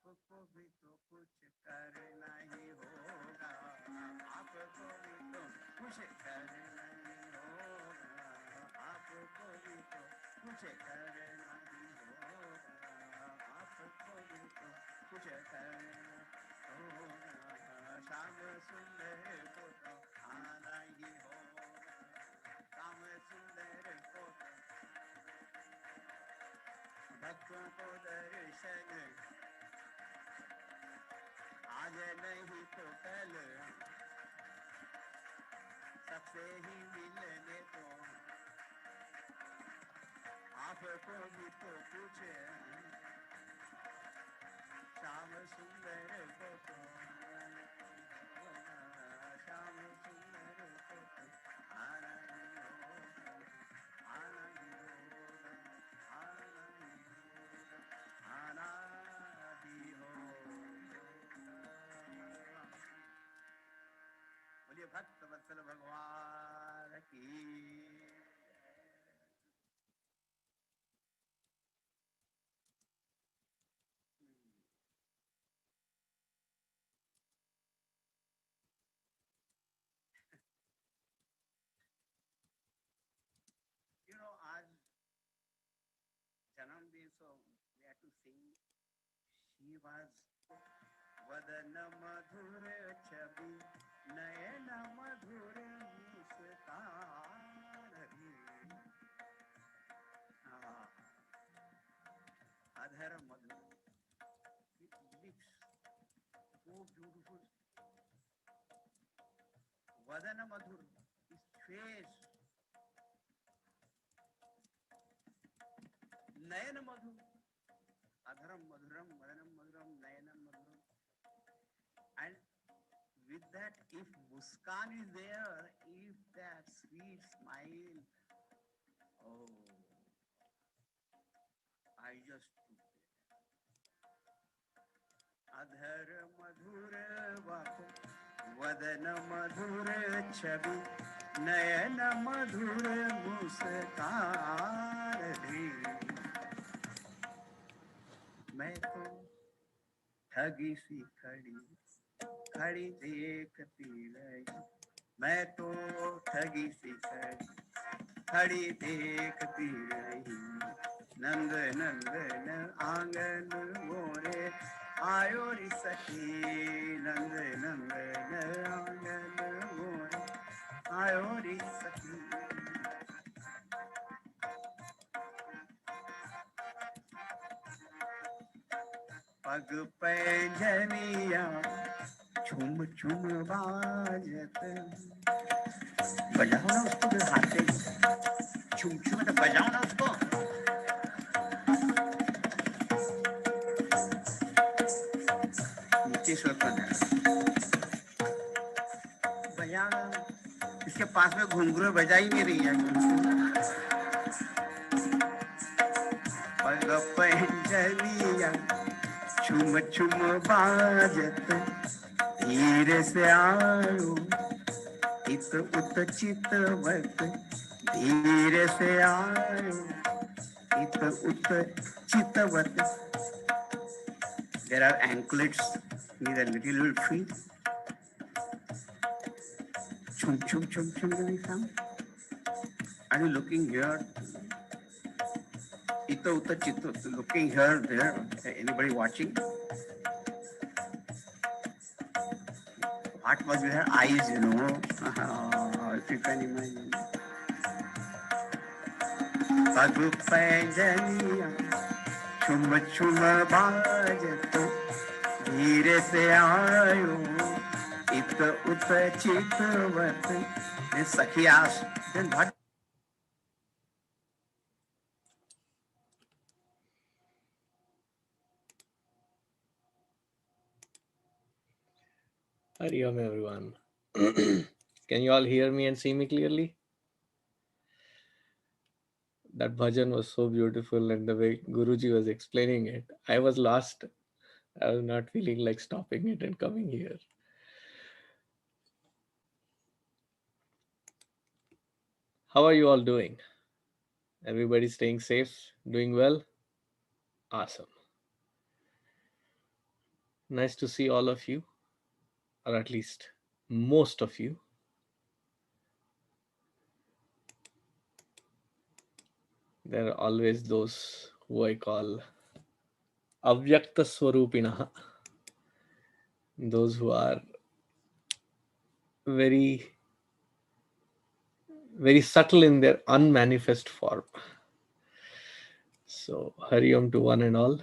आपको भी तो कुछ करना ही होगा, आपको भी तो कुछ करना ही होगा, आपको भी तो कुछ करना ही होगा, आपको भी तो कुछ करना होगा, शाम सुंदर को तो आना ही होगा, शाम सुंदर को तो भक्तों को दर्शन आज नहीं तो कल सबसे ही मिलने को, आपको भी तो कुछ शाम सुंदर को तो, शाम सुंदर को तो आना ही होगा, आना ही होगा, आना ही होगा, आना ही होगा। बोलिए भक्त वत्सल भगवान की। आज जन्मदिन, so we have to sing. She was वदन मधुर छवि नयन मधुर मुस्कान, अधर मधुर, lips so beautiful, Vadan Madhur, his face, Nayan Madhur, अधरम Madhuram, वदनम Madhuram, नयनम Madhuram. And with that, if muskan is there, if that sweet smile, oh, I just took it. अधर मधुर वाको, वदन मधुर छवि नयन मधुर मुस्कान रे, मैं तो ठगी सी खड़ी खड़ी देखती रही, मैं तो ठगी सी खड़ी खड़ी देखती रही, नंद नंदन आंगन मोरे आयो री सखी, नंद नंदन आंगन मोरे आयो री सखी. पग पैंजनिया छुम छुम बाजत, बजाओ ना उसको फिर हाथ से, छुम छुम तो बजाओ ना उसको. नीचे स्वर पर बजाना, इसके पास में घुंघरू बजा ही नहीं रही है. पग पैंजनिया छुम छुम बाजत, धीरे से आयो इत उत चितवत, धीरे से आयो इत उत चितवत. There are anklets near the little feet. Chum chum chum chum the sound. Are you looking here? Ita uta chitta, looking here, there. Anybody watching? What was her eyes, you know? If you can imagine. पग पैंजनिया छुम छुम बाजत, धीरे से आयो इत उत चितवत. Then Sakhi asked, then what? Hari Om everyone. Can you all hear me and see me clearly? That bhajan was so beautiful, and the way Guruji was explaining it, I was lost. I was not feeling like stopping it and coming here. How are you all doing? Everybody staying safe, doing well? Awesome. Nice to see all of you, or at least most of you. There are always those who I call Avyakta Swarupinaha, those who are very, very subtle in their unmanifest form. So, Hari Om to one and all.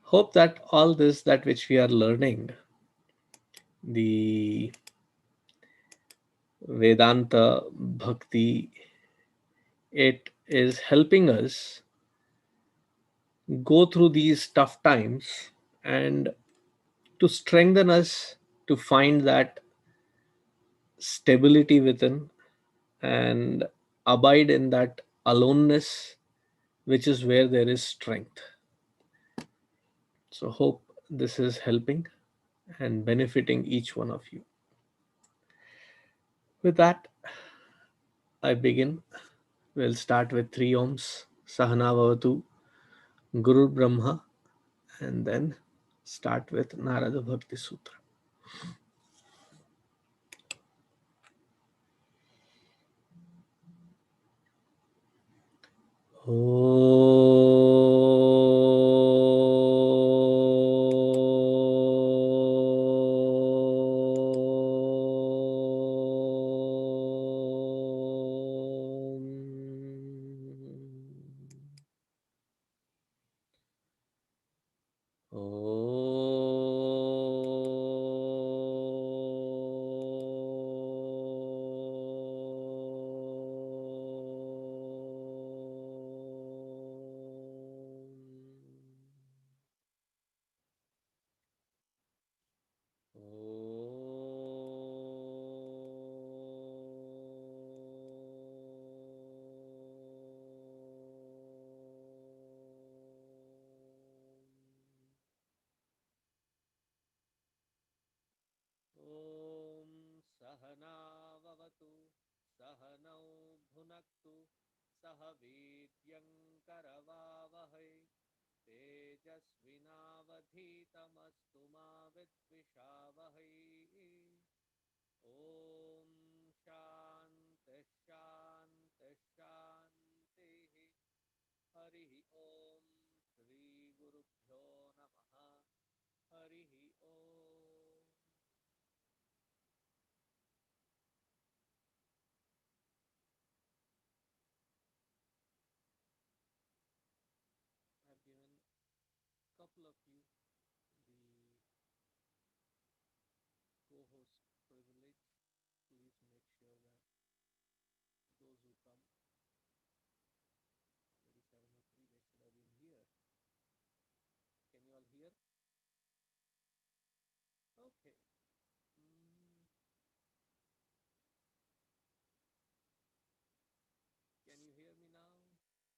Hope that all this, that which we are learning, the Vedanta, Bhakti, it is helping us go through these tough times and to strengthen us to find that stability within and abide in that aloneness, which is where there is strength. So, hope this is helping and benefiting each one of you. With that, I begin. We'll start with three Oms, Sahana Vavatu, Guru Brahma, and then start with Narada Bhakti Sutra. ॐ सहनाववतु सहनौ भुनक्तु सह वीर्यङ्करवावहै तेजस्विनावधीतमस्तु मा विद्विषावहै ॐ शान्तिः शान्तिः शान्तिः हरिः ॐ श्रीगुरुभ्यो नमः हरिः ॐ I've given a couple of you the co-host privilege. Please make sure that those who come already 7:03, they should have been here. Can you all hear? Okay. Mm, can you hear me now? Awesome.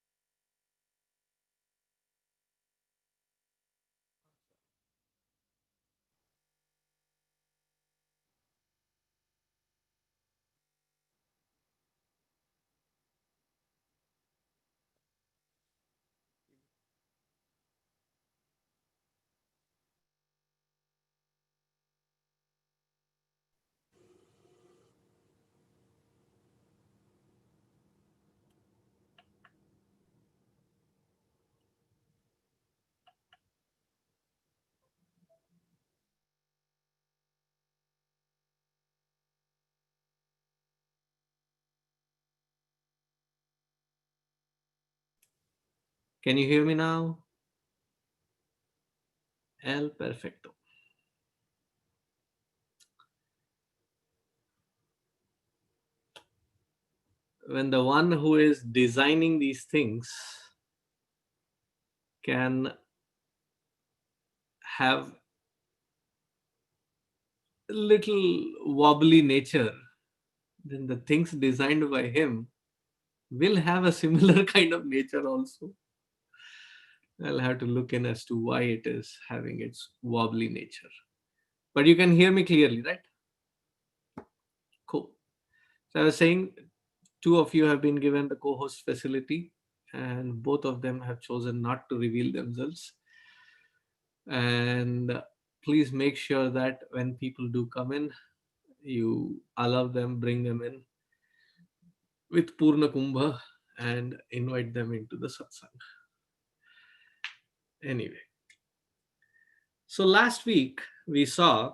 Can you hear me now? El perfecto. When the one who is designing these things can have little wobbly nature, then the things designed by him will have a similar kind of nature also. I'll have to look in as to why it is having its wobbly nature. But you can hear me clearly, right? Cool. So I was saying, two of you have been given the co host facility. and both of them have chosen not to reveal themselves. And please make sure that when people do come in, you allow them, bring them in with Purna Kumbha and invite them into the satsang. Anyway, so last week we saw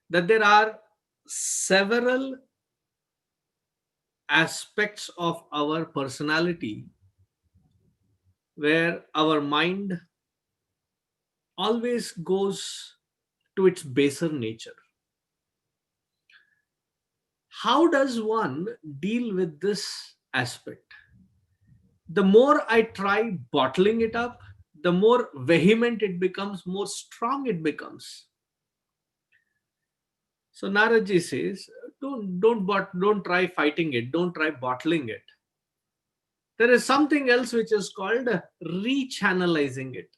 that there are several aspects of our personality where our mind always goes to its baser nature. How does one deal with this aspect? The more I try bottling it up, the more vehement it becomes, more strong it becomes. So Naraji says, don't try fighting it, don't try bottling it. There is something else which is called rechannelizing it.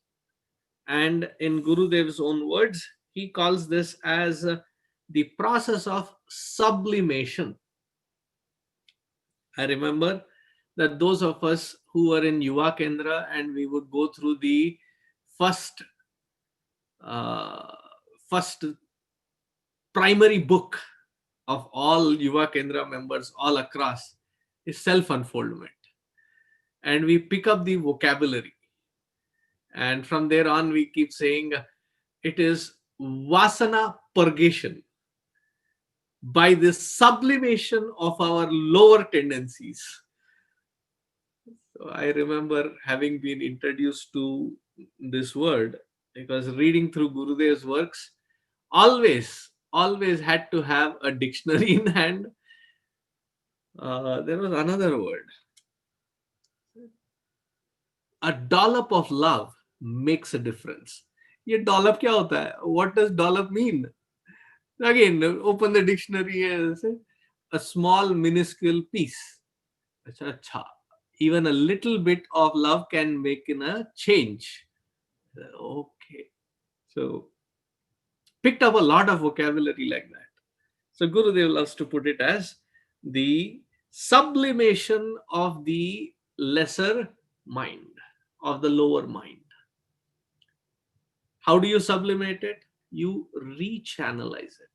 And in Gurudev's own words, he calls this as the process of sublimation. I remember that those of us who were in Yuva Kendra and we would go through the first uh, first primary book of all Yuva Kendra members all across is self-unfoldment. And we pick up the vocabulary. And from there on, we keep saying it is vasana purgation by the sublimation of our lower tendencies. So I remember having been introduced to this word because reading through Gurudev's works always had to have a dictionary in hand. There was another word. A dollop of love makes a difference. ये dollop क्या होता है? What does dollop mean? Again, open the dictionary and say a small minuscule piece. अच्छा अच्छा. Even a little bit of love can make in a change. Okay. So picked up a lot of vocabulary like that. So Gurudev loves to put it as the sublimation of the lesser mind, of the lower mind. How do you sublimate it? You rechannelize it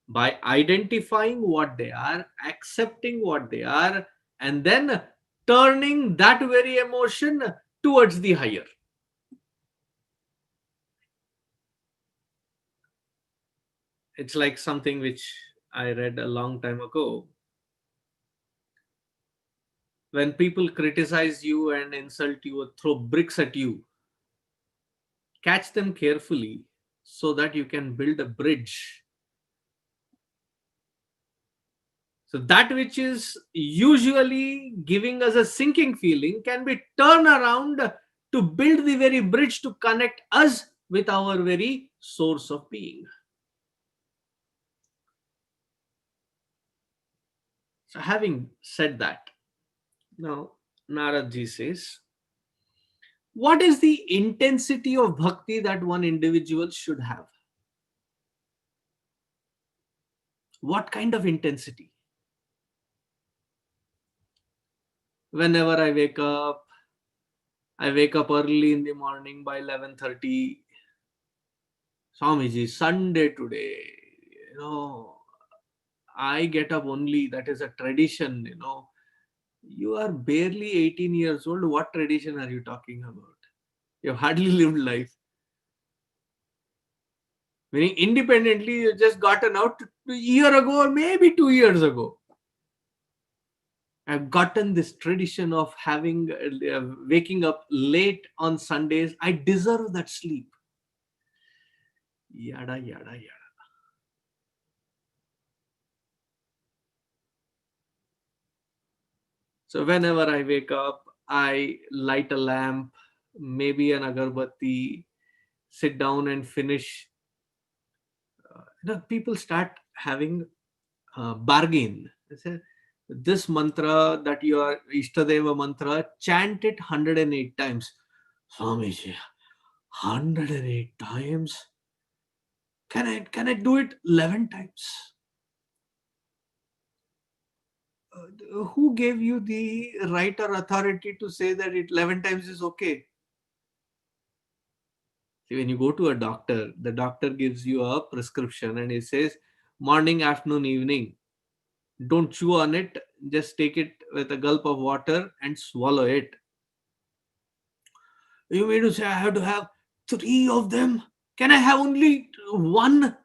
by identifying what they are, accepting what they are, and then turning that very emotion towards the higher. It's like something which I read a long time ago. When people criticize you and insult you or throw bricks at you, catch them carefully so that you can build a bridge. So that which is usually giving us a sinking feeling can be turned around to build the very bridge to connect us with our very source of being. So having said that, now Narad says, what is the intensity of bhakti that one individual should have? What kind of intensity? Whenever I wake up early in the morning by 11:30. Swamiji, Sunday today, I get up only, that is a tradition. You are barely 18 years old. What tradition are you talking about? You've hardly lived life. Meaning independently, you just gotten out a year ago or maybe 2 years ago. I've gotten this tradition of waking up late on Sundays. I deserve that sleep. Yada, yada, yada. So whenever I wake up, I light a lamp, maybe an agarbatti, sit down and finish. People start having bargain. They say, this mantra that you are Ishtadeva mantra, chant it 108 times. Swamiji, 108 times? Can I do it 11 times? who gave you the right or authority to say that 11 times is okay? See, when you go to a doctor, the doctor gives you a prescription and it says morning, afternoon, evening. Don't chew on it, just take it with a gulp of water and swallow it. You mean to say I have to have three of them? Can I have only one?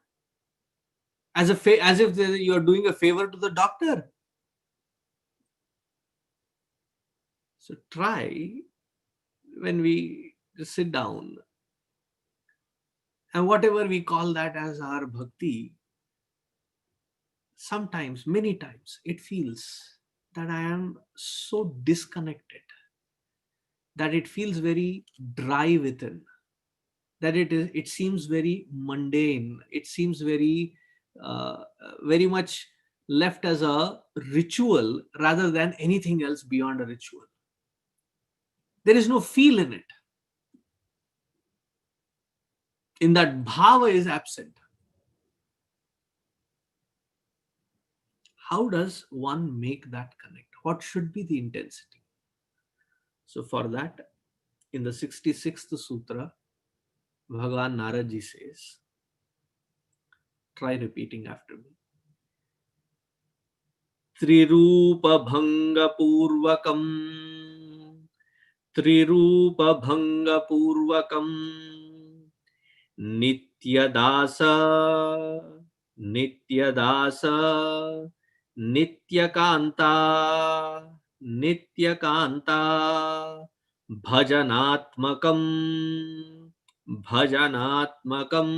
As if you are doing a favor to the doctor. So try when we just sit down and whatever we call that as our bhakti, sometimes, many times, it feels that I am so disconnected, that it feels very dry within, that it seems very mundane, it seems very much left as a ritual rather than anything else beyond a ritual. There is no feel in it. In that bhava is absent. How does one make that connect? What should be the intensity? So for that, in the 66th sutra, Bhagavan Narada says, try repeating after me. त्रिरूपभङ्गपूर्वकम् त्रिरूपभङ्गपूर्वकम् नित्यदास नित्यदास नित्यकान्ता नित्यकान्ता भजनात्मकम् भजनात्मकम्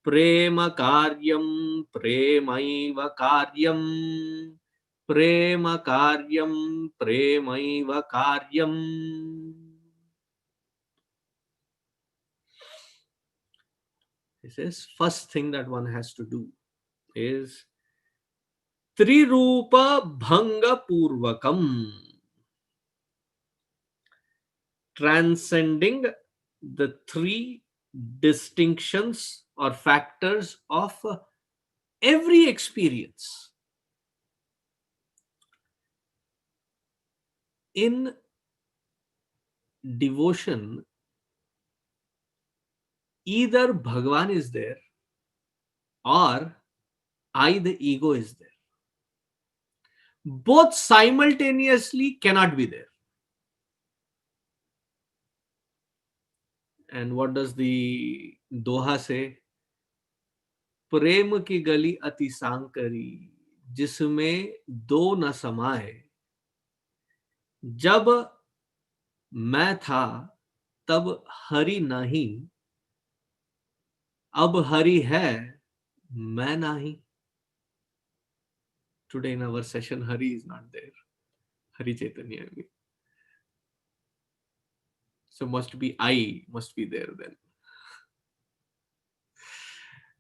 प्रेम कार्यं प्रेमैव कार्यं प्रेम कार्यं प्रेमैव कार्यम्. He says first thing that one has to do is Trirupa Bhanga Purvakam, transcending the three distinctions or factors of every experience. In devotion, either Bhagavan is there or I, the ego, is there. Both simultaneously cannot be there. And what does the Doha say? प्रेम की गली अति सांकरी जिसमें दो न समाए, जब मैं था तब हरि नहीं, अब हरि है मैं नहीं. Today in our session, Hari is not there. Hari Chaitanya. I mean. So must be I must be there then.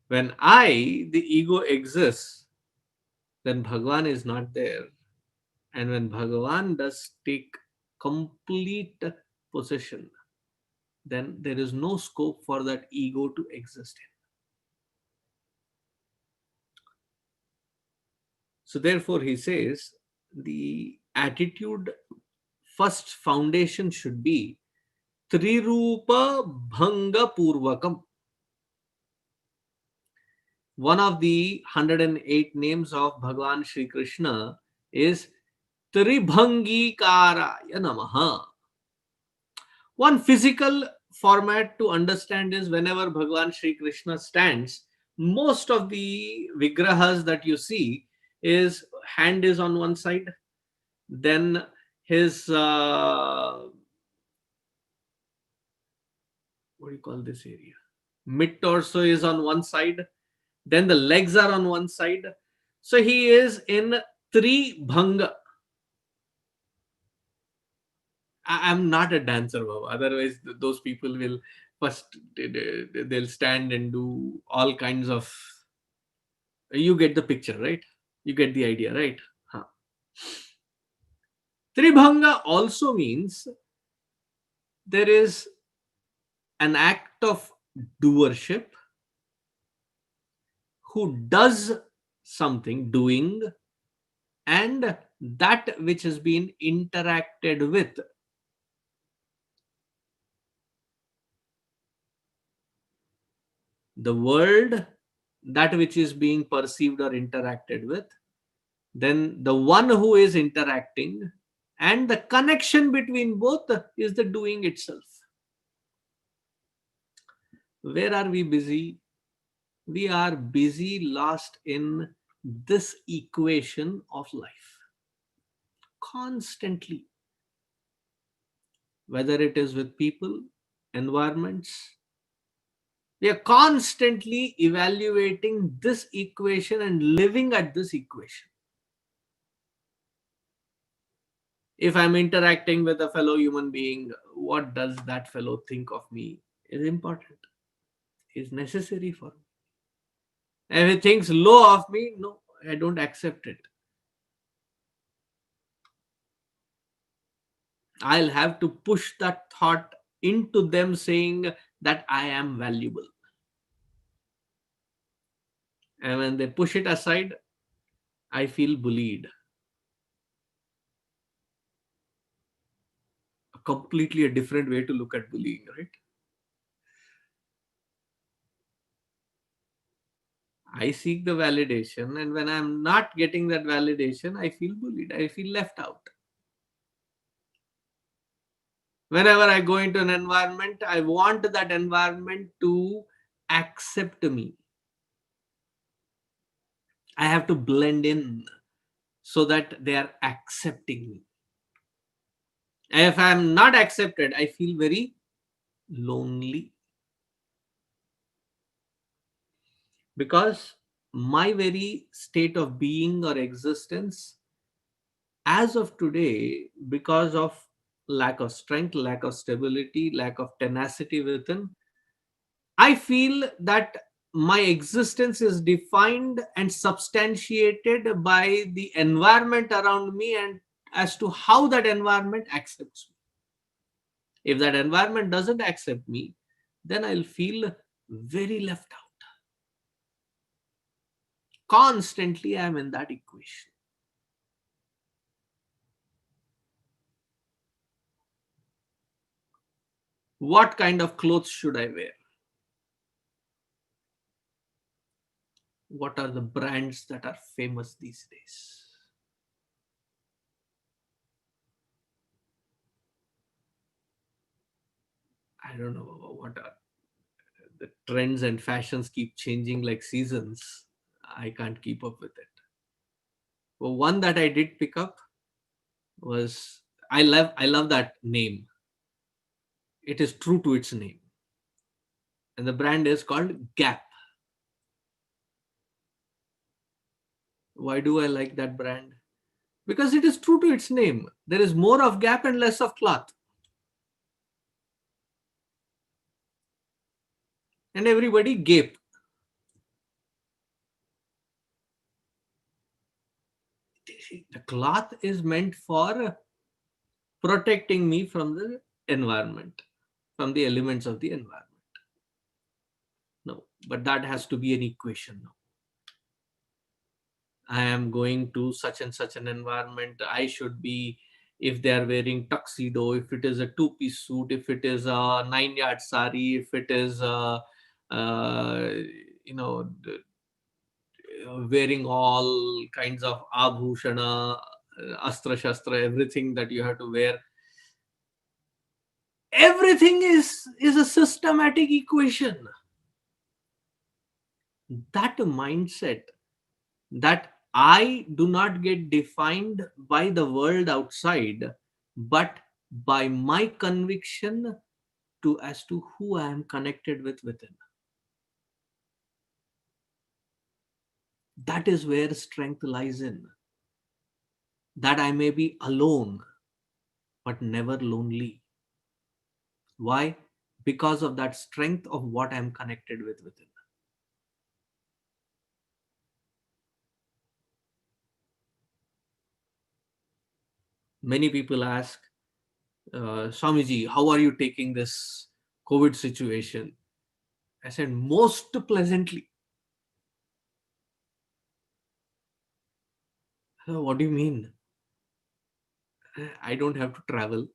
When I, the ego, exists, then Bhagavan is not there. And when Bhagavan does take complete possession, then there is no scope for that ego to exist in. So therefore he says the attitude, first foundation should be Trirupa Bhanga Purvakam. One of the 108 names of Bhagavan Sri Krishna is Tribhangikaraya Namaha. One physical format to understand is whenever Bhagavan Sri Krishna stands, most of the vigrahas that you see is hand is on one side, then his what do you call this area? Mid torso is on one side, then the legs are on one side. So he is in Tribhanga. I'm not a dancer, Baba. Otherwise, those people will first they'll stand and do all kinds of. You get the picture, right? You get the idea, right? Huh. Tribhanga also means there is an act of doership who does something, doing, and that which has been interacted with. The world, that which is being perceived or interacted with, then the one who is interacting, and the connection between both is the doing itself. Where are we busy? We are busy lost in this equation of life constantly, whether it is with people, environments. We are constantly evaluating this equation and living at this equation. If I'm interacting with a fellow human being, what does that fellow think of me is important, is necessary for me. If he thinks low of me, no, I don't accept it. I'll have to push that thought into them, saying that I am valuable. And when they push it aside, I feel bullied. Completely a different way to look at bullying, right? I seek the validation, and when I'm not getting that validation, I feel bullied. I feel left out. Whenever I go into an environment, I want that environment to accept me. I have to blend in so that they are accepting me. If I'm not accepted, I feel very lonely, because my very state of being or existence as of today, because of lack of strength, lack of stability, lack of tenacity within, I feel that my existence is defined and substantiated by the environment around me, and as to how that environment accepts me. If that environment doesn't accept me, then I'll feel very left out. Constantly, I'm in that equation. What kind of clothes should I wear? What are the brands that are famous these days? I don't know what are the trends, and fashions keep changing like seasons. I can't keep up with it. Well, one that I did pick up was, I love that name. It is true to its name. And the brand is called Gap. Why do I like that brand? Because it is true to its name. There is more of Gap and less of cloth. And everybody gape. The cloth is meant for protecting me from the environment, from the elements of the environment. No, but that has to be an equation now. I am going to such and such an environment. I should be, if they are wearing tuxedo, if it is a two-piece suit, if it is a 9 yard sari, if it is uh, you know, wearing all kinds of abhushana, astra shastra, everything that you have to wear. Everything is a systematic equation. That mindset, that I do not get defined by the world outside, but by my conviction to as to who I am connected with within. That is where strength lies in. That I may be alone, but never lonely. Why? Because of that strength of what I am connected with within. Many people ask, Swamiji, how are you taking this COVID situation? I said, most pleasantly. What do you mean? I don't have to travel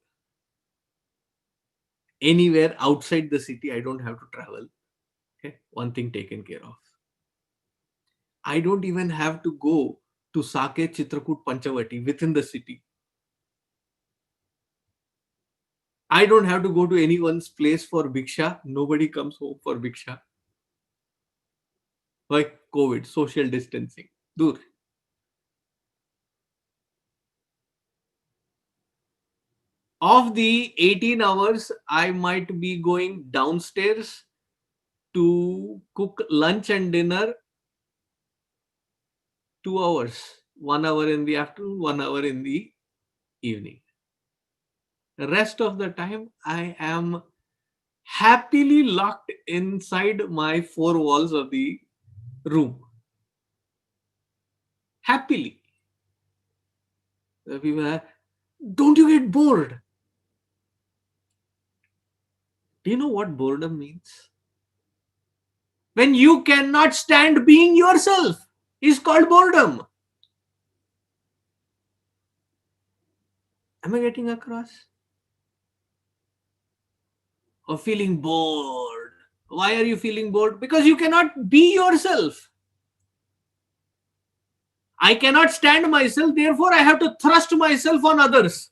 anywhere outside the city. I don't have to travel. Okay, one thing taken care of. I don't even have to go to Sake, Chitrakoot, Panchavati within the city. I don't have to go to anyone's place for Bhiksha. Nobody comes home for Bhiksha. Why? COVID, social distancing. Dur. Of the 18 hours, I might be going downstairs to cook lunch and dinner 2 hours. 1 hour in the afternoon, 1 hour in the evening. The rest of the time, I am happily locked inside my four walls of the room. Happily. The people are, don't you get bored? Do you know what boredom means? When you cannot stand being yourself is called boredom. Am I getting across? Or feeling bored. Why are you feeling bored? Because you cannot be yourself. I cannot stand myself, therefore I have to thrust myself on others.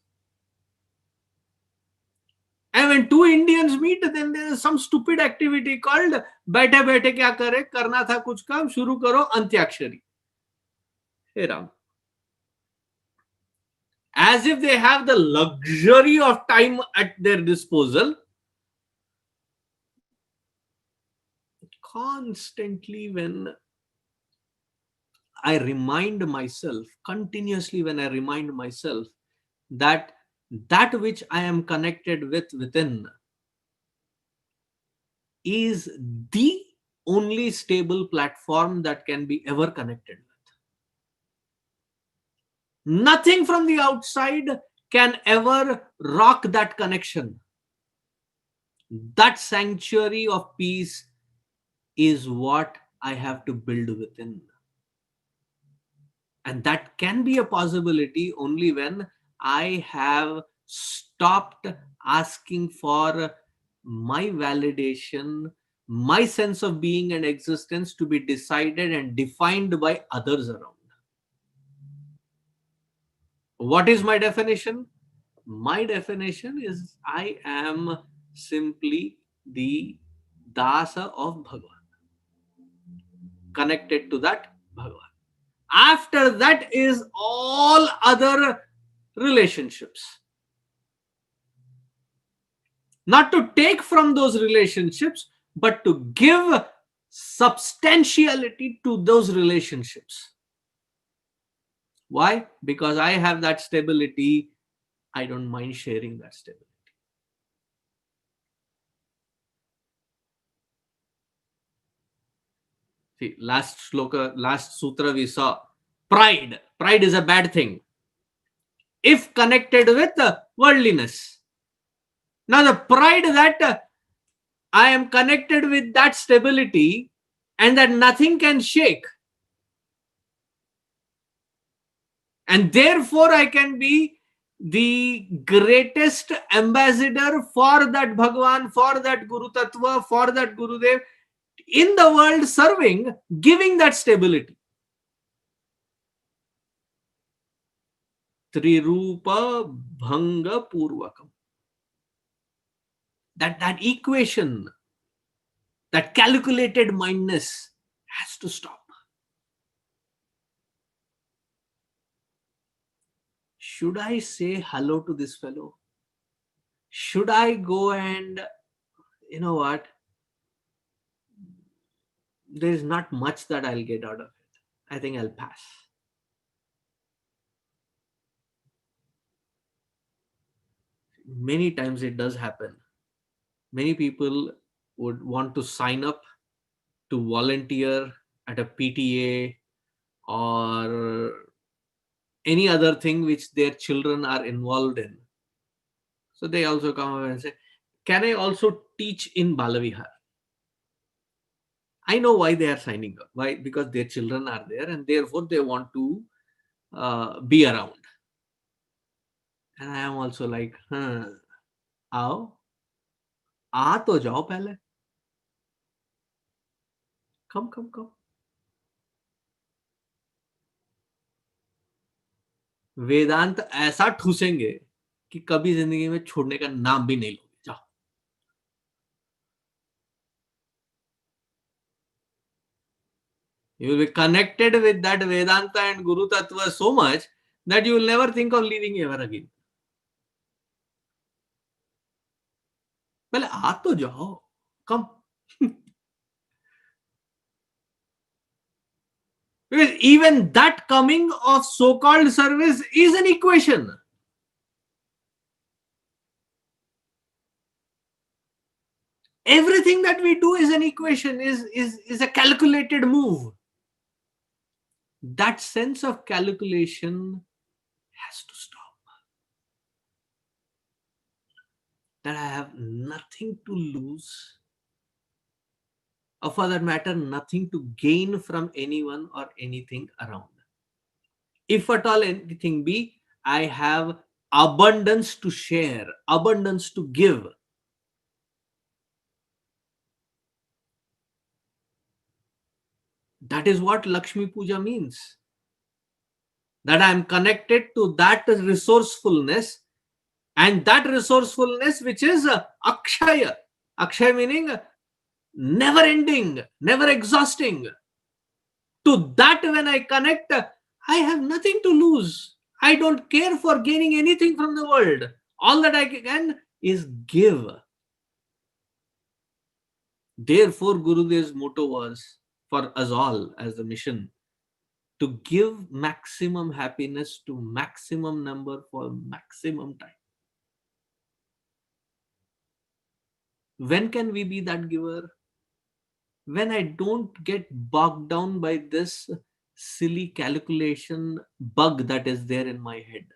And when two Indians meet, then there is some stupid activity called बैठे बैठे क्या करे, करना था कुछ काम, शुरू करो अंत्याक्षरी. Hey Ram. As if they have the luxury of time at their disposal. Constantly when I remind myself, continuously when I remind myself that that which I am connected with within is the only stable platform that can be ever connected with. Nothing from the outside can ever rock that connection. That sanctuary of peace is what I have to build within. And that can be a possibility only when I have stopped asking for my validation, my sense of being and existence to be decided and defined by others around. What is my definition? My definition is I am simply the dasa of Bhagavan, connected to that Bhagavan. After that is all other relationships. Not to take from those relationships, but to give substantiality to those relationships. Why? Because I have that stability. I don't mind sharing that stability. See, last sloka, last sutra we saw pride. Pride is a bad thing if connected with worldliness. Now, the pride that I am connected with that stability and that nothing can shake, and therefore I can be the greatest ambassador for that Bhagwan, for that Guru Tattva, for that Gurudev in the world, serving, giving that stability. Trirupa Bhanga Purvakam. That equation, that calculated mindness has to stop. Should I say hello to this fellow? Should I go and, you know what? There is not much that I'll get out of it. I think I'll pass. Many times it does happen. Many people would want to sign up to volunteer at a PTA or any other thing which their children are involved in. So they also come up and say, can I also teach in Balavihar? I know why they are signing up. Why? Because their children are there and therefore they want to be around. And I am also like, आओ, आ तो जाओ पहले, come, come, come. वेदांत ऐसा ठूसेंगे कि कभी जिंदगी में छोड़ने का नाम भी नहीं लोगे. जाओ. You will be connected with that Vedanta and Guru Tattva so much that you will never think of leaving ever again. पहले आ तो जाओ, come. Because even that coming of so-called service is an equation. Everything that we do is an equation, is a calculated move. That sense of calculation has to stop. That I have nothing to lose, or for that matter, nothing to gain from anyone or anything around. If at all anything be, I have abundance to share, abundance to give. That is what Lakshmi Puja means. That I am connected to that resourcefulness, and that resourcefulness which is akshaya. Akshaya meaning never ending, never exhausting. To that, when I connect, I have nothing to lose. I don't care for gaining anything from the world. All that I can is give. Therefore, Gurudev's motto was for us all as the mission to give maximum happiness to maximum number for maximum time. When can we be that giver? When I don't get bogged down by this silly calculation bug that is there in my head.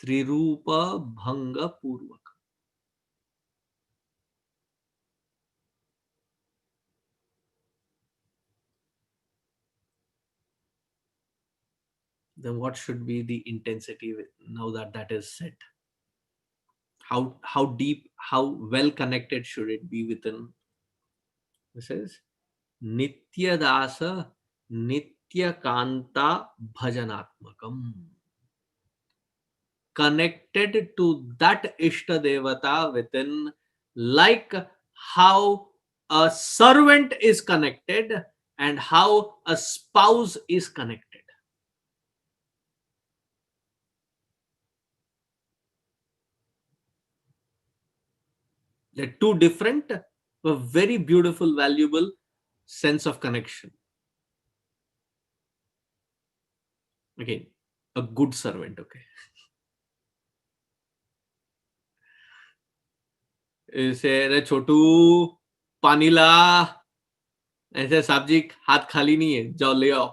Trirupa Bhanga Purvak. Then what should be the intensity now that that is set? How deep, how well connected should it be within? This is Nitya Dasa Nitya Kanta Bhajanatmakam. Connected to that Ishta Devata within, like how a servant is connected and how a spouse is connected. They're two different, but very beautiful, valuable sense of connection. Again, a good servant, okay. ऐसे अरे छोटू पानी ला, ऐसे साहब जी हाथ खाली नहीं है, जाओ ले आओ.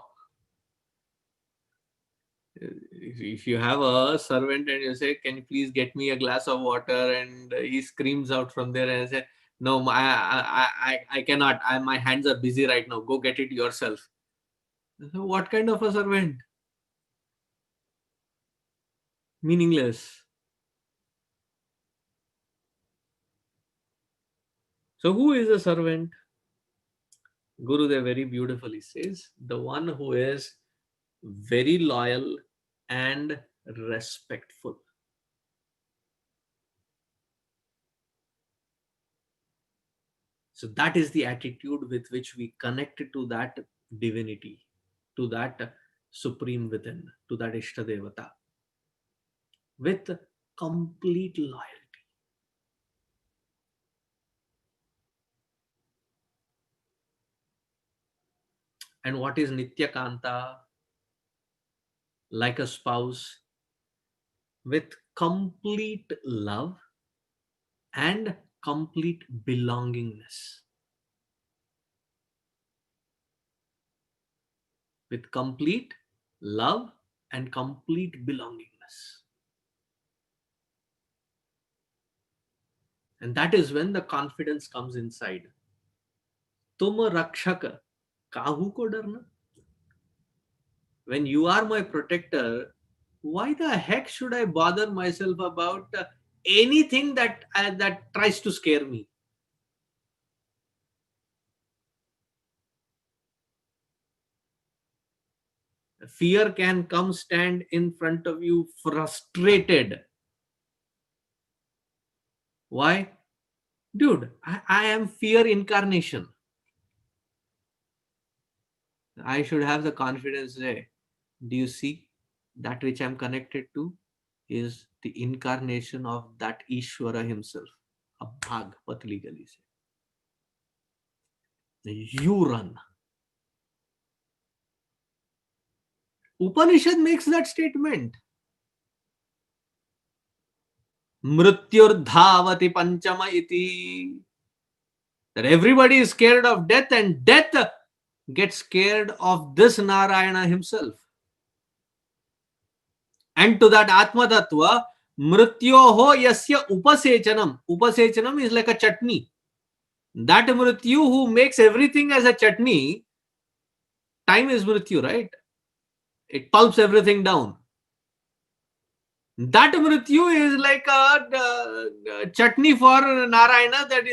If you have a servant and you say, can you please get me a glass of water, and he screams out from there and say, no, I cannot, my hands are busy right now, go get it yourself. So what kind of a servant? Meaningless. So who is a servant? Gurudev very beautifully says, the one who is very loyal and respectful. So that is the attitude with which we connect to that divinity, to that supreme within, to that Ishta Devata, with complete loyalty. And what is Nitya Kanta? Like a spouse, with complete love and complete belongingness. With complete love and complete belongingness. And that is when the confidence comes inside. तुम रक्षक काहू को डरना. When you are my protector, why the heck should I bother myself about anything that tries to scare me? Fear can come stand in front of you frustrated. Why? Dude, I am fear incarnation. I should have the confidence to say, do you see that which I'm connected to is the incarnation of that Ishvara himself. A bhag, patli gali se. You run. Upanishad makes that statement. Mrityurdhavati panchama iti. That everybody is scared of death and death gets scared of this Narayana himself. And to that Atma Tattva, Mrityoho yasya upasechanam. Upasechanam is like a chutney. That Mrityu who makes everything as a chutney, time is Mrityu, right? It pulps everything down. That Mrityu is like a chutney for Narayana that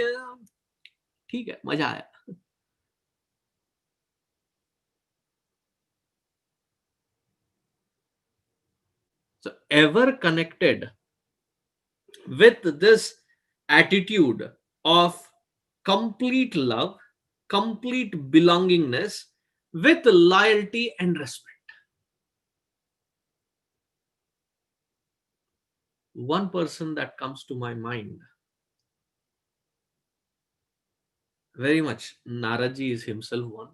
ठीक है मजा आया. So ever connected with this attitude of complete love, complete belongingness with loyalty and respect. One person that comes to my mind very much, Naraji is himself one.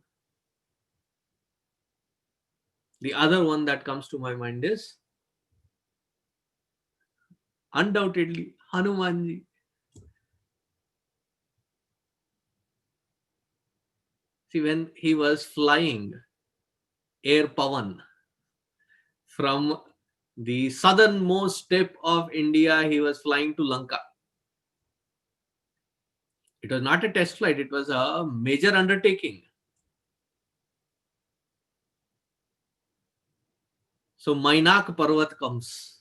The other one that comes to my mind is undoubtedly Hanumanji. See, when he was flying air pavan from the southernmost tip of India, he was flying to Lanka. It was not a test flight, it was a major undertaking. So Mainak Parvat comes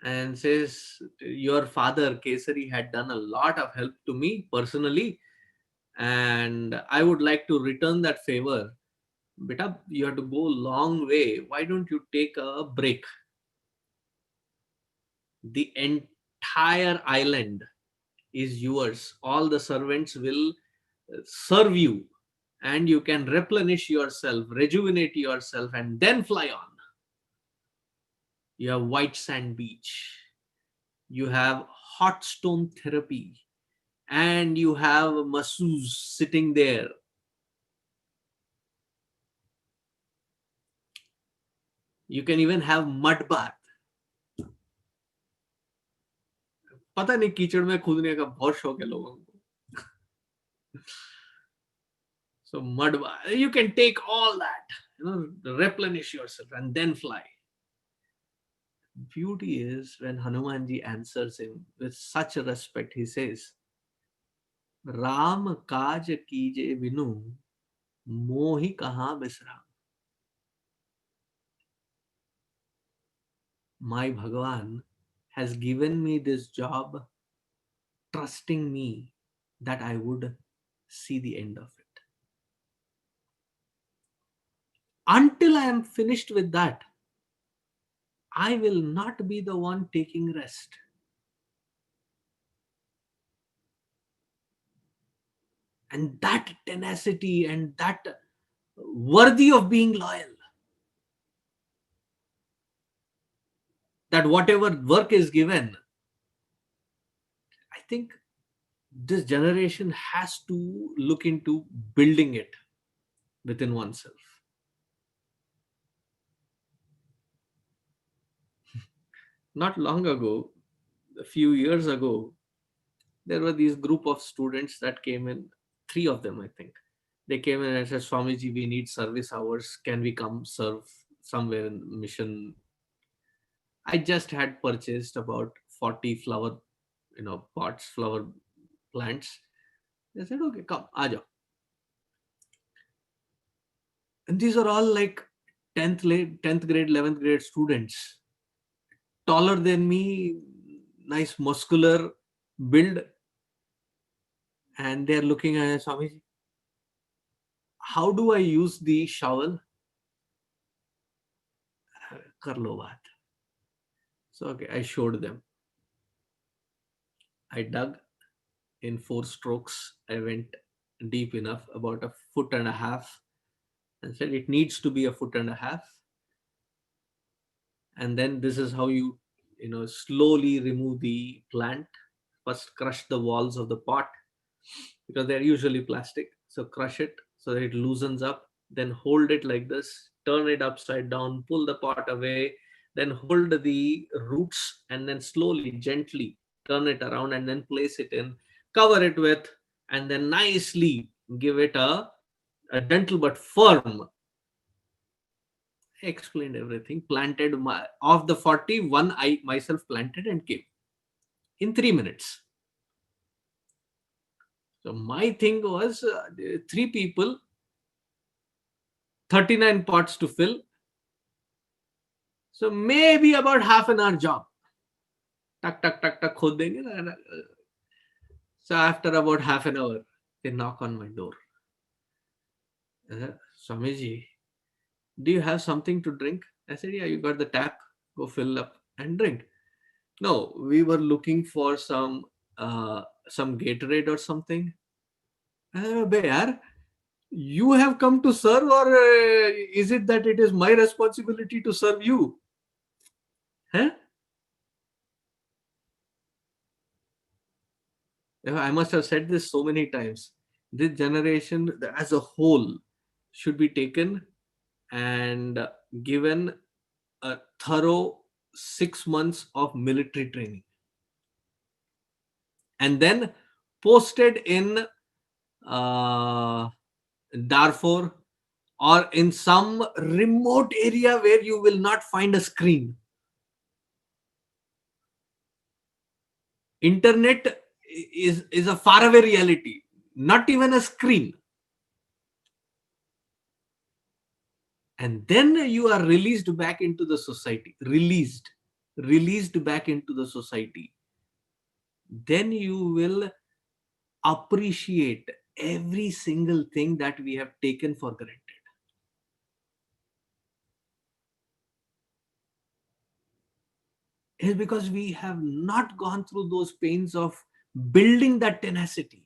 and says, your father Kesari had done a lot of help to me personally, and I would like to return that favor. Beta, you have to go a long way. Why don't you take a break? The entire island is yours. All the servants will serve you, and you can replenish yourself, rejuvenate yourself, and then fly on. You have white sand beach, you have hot stone therapy, and you have masseuse sitting there. You can even have mud bath. पता नहीं कीचड़ में कूदने का बहुत शौक है लोगों को. So mud bath, you can take all that, replenish yourself and then fly. Beauty is when Hanumanji answers him with such respect. He says, Ram काज कीजे बिनु मोहि कहाँ बिसरा. My Bhagavan has given me this job, trusting me that I would see the end of it. Until I am finished with that, I will not be the one taking rest. And that tenacity and that worthy of being loyal, that whatever work is given, I think this generation has to look into building it within oneself. Not long ago, a few years ago, there were these group of students that came in, three of them, I think. They came in and said, Swamiji, we need service hours. Can we come serve somewhere in mission? I just had purchased about 40 flower, pots, flower plants. They said, okay, come, aaja. And these are all like 10th grade, 11th grade students, taller than me, nice muscular build, and they're looking at Swamiji. How do I use the shovel? Kar lo baat. So okay, I showed them. I dug in 4 strokes. I went deep enough, about a foot and a half, and said it needs to be a foot and a half. And then this is how you slowly remove the plant. First, crush the walls of the pot because they're usually plastic. So crush it so that it loosens up. Then hold it like this, turn it upside down, pull the pot away, then hold the roots, and then slowly, gently turn it around and then place it in, cover it with, and then nicely give it a gentle but firm. I explained everything. Planted of the 41, I myself planted and came in 3 minutes. So my thing was 3 people, 39 pots to fill. So maybe about half an hour job. Tuck, tuck, tuck, tuck, khod denge na. So after about half an hour, they knock on my door. Swamiji, do you have something to drink? I said, yeah, you got the tap. Go fill up and drink. No, we were looking for some Gatorade or something. I said, "Be yaar, you have come to serve, or is it that it is my responsibility to serve you? Huh? I must have said this so many times. This generation as a whole should be taken and given a thorough 6 months of military training and then posted in uh, Darfur or in some remote area where you will not find a screen. Internet is a faraway reality, not even a screen. And then you are released back into the society, released back into the society. Then you will appreciate every single thing that we have taken for granted. Is because we have not gone through those pains of building that tenacity.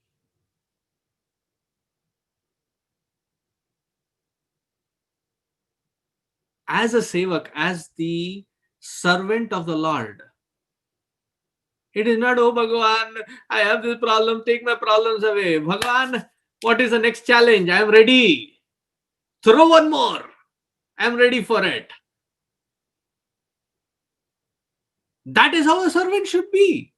As a sevak, as the servant of the Lord, it is not, oh Bhagavan, I have this problem, take my problems away. Bhagavan, what is the next challenge? I am ready. Throw one more. I am ready for it. That is how a servant should be.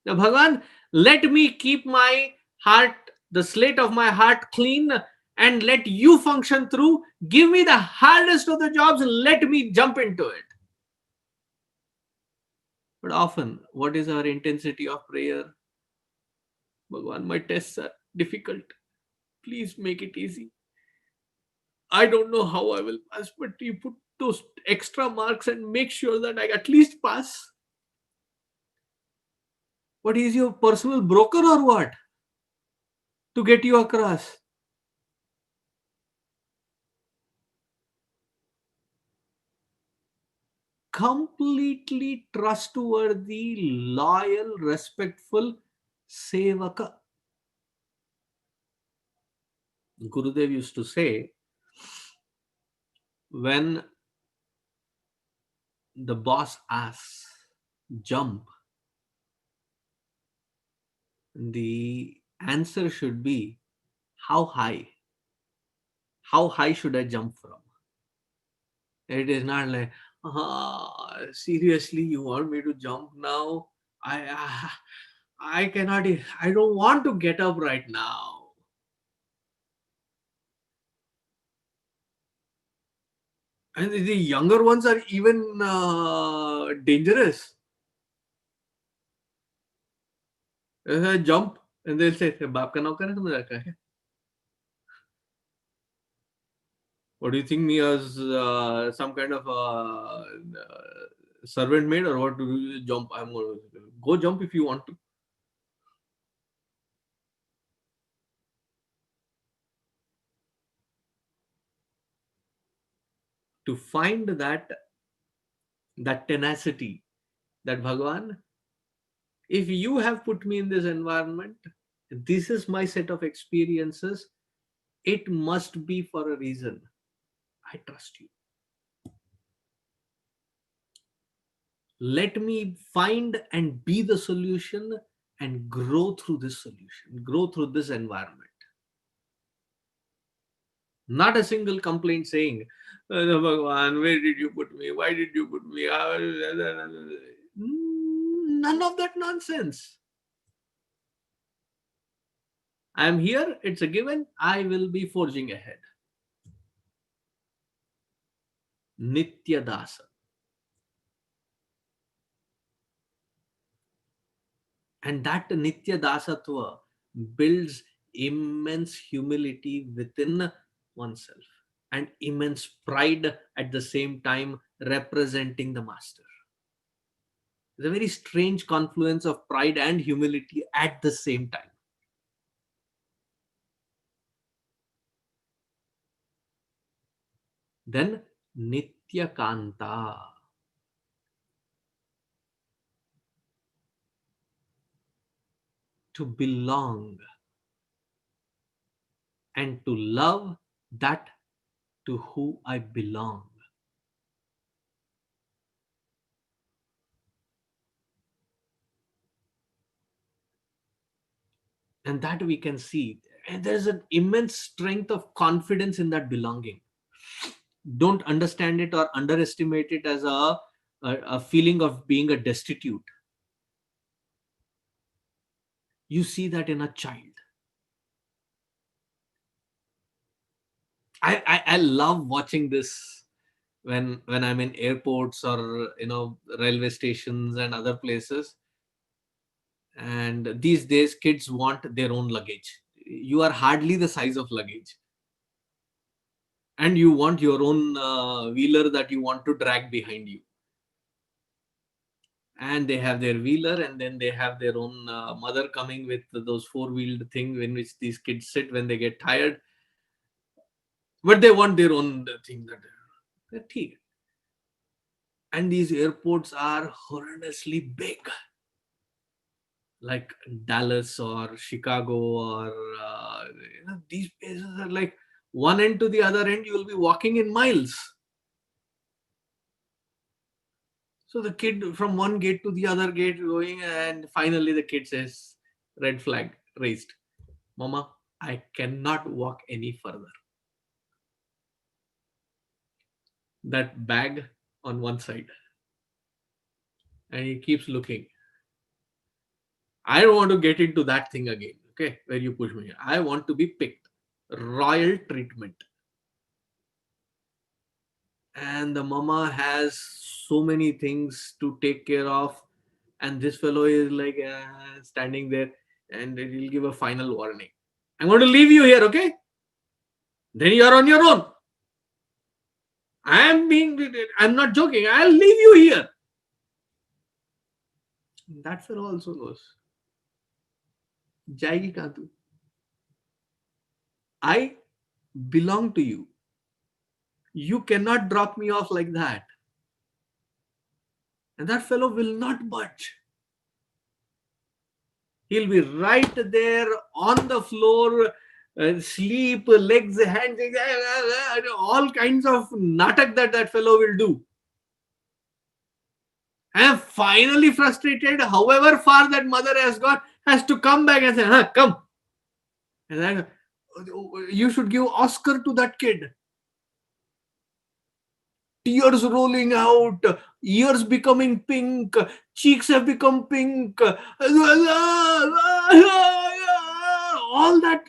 Now, Bhagavan, let me keep my heart, the slate of my heart clean, and let you function through. Give me the hardest of the jobs and let me jump into it. But often, what is our intensity of prayer? Bhagavan, my tests are difficult. Please make it easy. I don't know how I will pass, but you put those extra marks and make sure that I at least pass. What is your personal broker or what? To get you across. Completely trustworthy, loyal, respectful sevaka. Gurudev used to say, when the boss asks, jump, the answer should be, how high? How high should I jump from? It is not like, seriously, you want me to jump now? I cannot, I don't want to get up right now. And the younger ones are even dangerous. Jump and they'll say, बाप का नौकर है तुम रखा है. What do you think me as some kind of servant maid, or what? Do you jump? I'm going to go jump if you want to. To find that tenacity, that Bhagwan, if you have put me in this environment, this is my set of experiences. It must be for a reason. I trust you. Let me find and be the solution and grow through this solution, grow through this environment. Not a single complaint saying, "Oh, Bhagwan, where did you put me? Why did you put me?" None of that nonsense. I am here, it's a given, I will be forging ahead. Nitya Dasa. And that Nitya Dasatva builds immense humility within oneself and immense pride at the same time, representing the master. It's a very strange confluence of pride and humility at the same time. Then Nitya Kanta. To belong and to love that to who I belong. And that we can see. And there's an immense strength of confidence in that belonging. Don't understand it or underestimate it as a feeling of being a destitute. You see that in a child. I love watching this when I'm in airports or railway stations and other places. And these days kids want their own luggage. You are hardly the size of luggage, and you want your own wheeler that you want to drag behind you. And they have their wheeler, and then they have their own mother coming with those four-wheeled thing in which these kids sit when they get tired. But they want their own thing. They're ठीक. And these airports are horrendously big, like Dallas or Chicago, or these places are like one end to the other end you will be walking in miles. So the kid from one gate to the other gate going, and finally the kid says, red flag raised, "Mama, I cannot walk any further." That bag on one side, and he keeps looking. I don't want to get into that thing again, okay, where you push me. I want to be picked. Royal treatment. And the mama has so many things to take care of, and this fellow is like standing there, and he'll give a final warning. "I'm going to leave you here, okay? Then you're on your own. I'm not joking. I'll leave you here." That fellow also knows. Jayegi kahan tu? I belong to you. You cannot drop me off like that. And that fellow will not budge. He'll be right there on the floor, sleep, legs, hands, all kinds of natak that fellow will do. And finally frustrated, however far that mother has gone, has to come back and say, "Huh, come." And then you should give Oscar to that kid. Tears rolling out, ears becoming pink, cheeks have become pink, all that.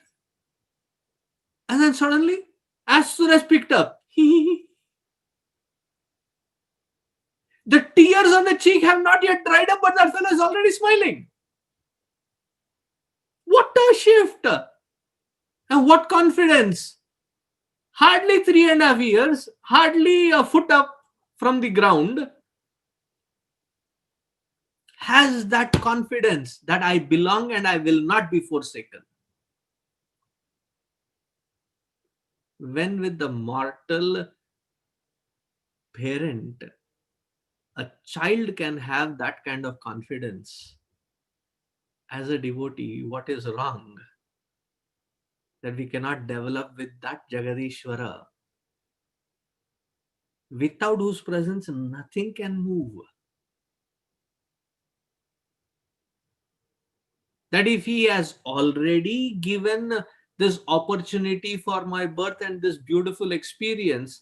And then suddenly, as soon as picked up, the tears on the cheek have not yet dried up, but that fellow is already smiling. What a shift! And what confidence! hardly 3.5 years, hardly a foot up from the ground, has that confidence that I belong and I will not be forsaken. When with the mortal parent, a child can have that kind of confidence, as a devotee, what is wrong that we cannot develop with that Jagadishwara, without whose presence nothing can move? That if he has already given this opportunity for my birth and this beautiful experience,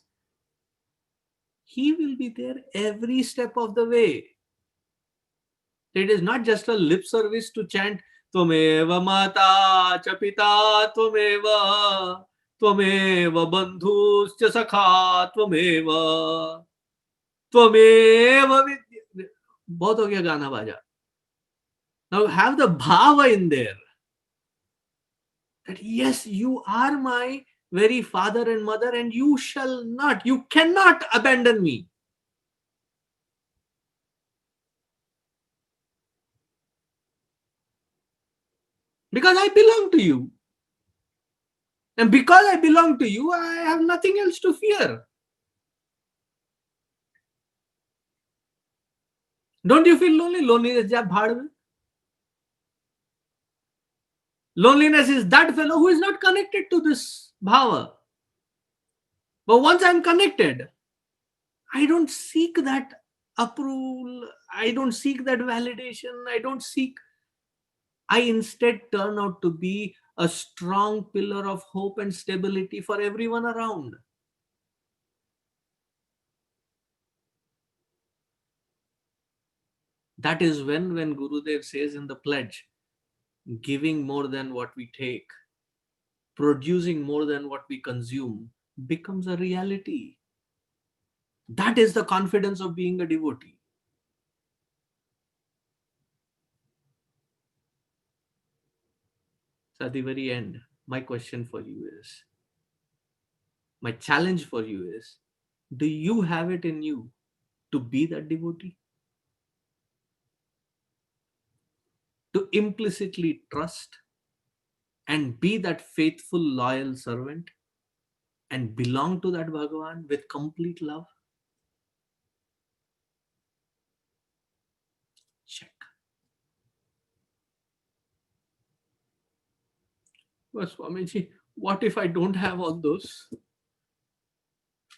he will be there every step of the way. It is not just a lip service to chant Tvameva Mata Chapita Tvameva Tvameva Bandhuscha Sakha Tvameva Tvameva Vidya. बहुत हो गया गाना बाजा. Now have the bhava in there that yes, you are my very father and mother, and you shall not, you cannot abandon me. Because I belong to you. And because I belong to you, I have nothing else to fear. Don't you feel lonely? Loneliness, ja bhaad mein. Loneliness is that fellow who is not connected to this bhava. But once I'm connected, I don't seek that approval. I don't seek that validation. I instead turn out to be a strong pillar of hope and stability for everyone around. That is when Gurudev says in the pledge, giving more than what we take, producing more than what we consume, becomes a reality. That is the confidence of being a devotee. So at the very end, my question for you is, my challenge for you is, do you have it in you to be that devotee? To implicitly trust and be that faithful, loyal servant and belong to that Bhagavan with complete love? Check. Well, Swamiji, what if I don't have all those?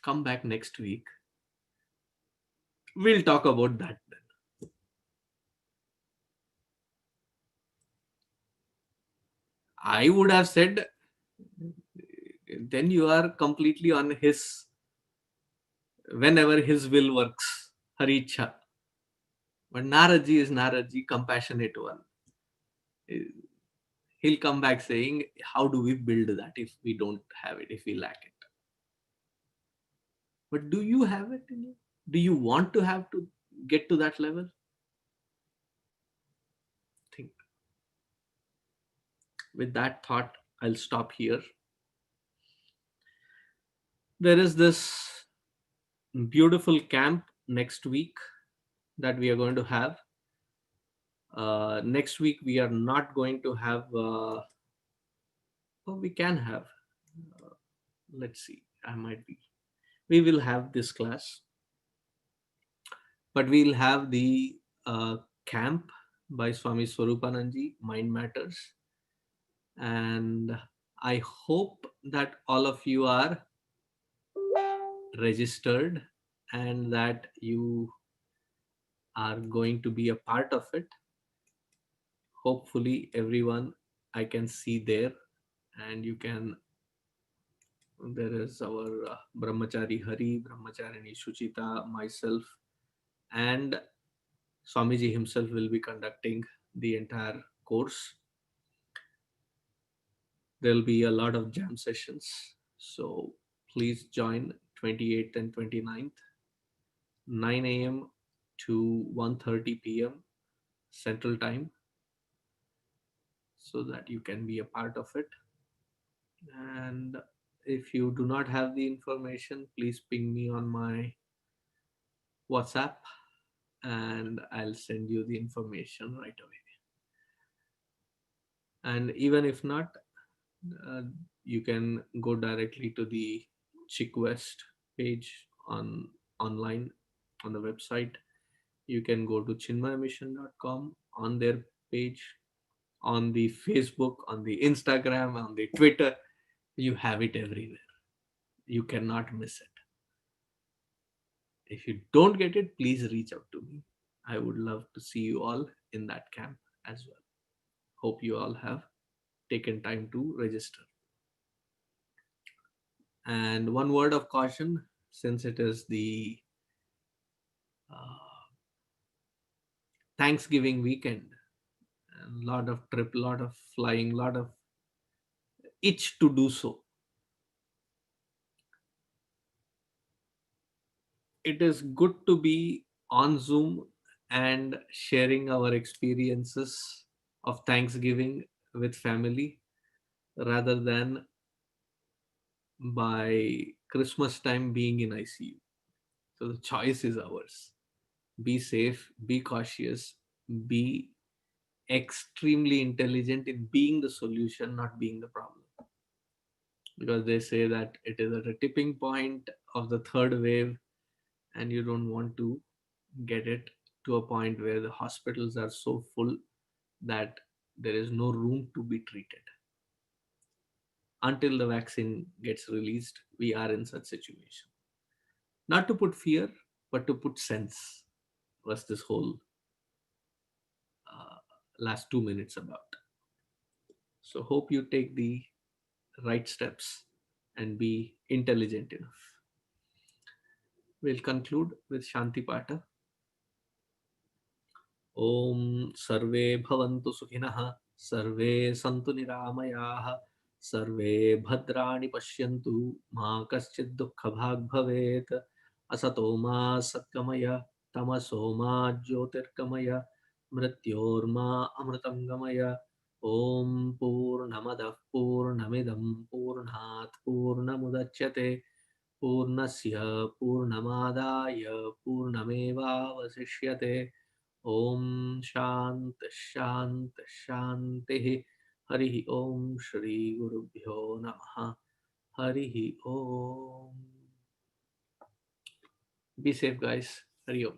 Come back next week. We'll talk about that then. I would have said, then you are completely on his, whenever his will works, Haricha. But Naraji is Naraji, compassionate one. He'll come back saying, how do we build that if we don't have it, if we lack it? But do you have it in you? Do you want to have to get to that level? Think. With that thought, I'll stop here. There is this beautiful camp next week that we are going to have. Next week, we are not going to have, oh, we can have, uh, let's see, I might be. We will have this class, but we'll have the camp by Swami Swarupananji, Mind Matters. And I hope that all of you are registered and that you are going to be a part of it. Hopefully, everyone I can see there, and you can. There is our Brahmachari Hari, Brahmacharini Shuchita, myself, and Swamiji himself will be conducting the entire course. There will be a lot of jam sessions. So please join 28th and 29th, 9 a.m. to 1:30 p.m. Central Time, so that you can be a part of it. And If you do not have the information, please ping me on my WhatsApp and I'll send you the information right away. And even if not, uh, you can go directly to the Chykwest page on online on the website. You can go to chinmayamission.com on their page, on the Facebook, on the Instagram, on the Twitter. You have it everywhere. You cannot miss it. If you don't get it, please reach out to me. I would love to see you all in that camp as well. Hope you all have taken time to register. And one word of caution, since it is the uh, Thanksgiving weekend, a lot of trip, lot of flying, lot of itch to do so. It is good to be on Zoom and sharing our experiences of Thanksgiving with family rather than by Christmas time being in ICU. So the choice is ours. Be safe, be cautious, be extremely intelligent in being the solution, not being the problem. Because they say that it is at a tipping point of the third wave, and you don't want to get it to a point where the hospitals are so full that there is no room to be treated. Until the vaccine gets released, we are in such situation. Not to put fear, but to put sense was this whole uh, last 2 minutes about. So hope you take the right steps and be intelligent enough. We'll conclude with Shanti Pata. ॐ सर्वे भवन्तु सुखिनः सर्वे सन्तु निरामयाः सर्वे भद्राणि पश्यन्तु मा कश्चित् दुःखभाग् भवेत् असतो मा सद्गमय तमसो मा ज्योतिर्गमय मृत्योर्मा अमृतं गमय ॐ पूर्णमदः पूर्णमिदं पूर्णात् पूर्णमुदच्यते पूर्णस्य पूर्णमादाय पूर्णमेवावशिष्यते ॐ शान्ति शान्ति शान्तिः हरिः ॐ श्रीगुरुभ्यो नमः हरिः ॐ. Be safe, guys. Hari Om.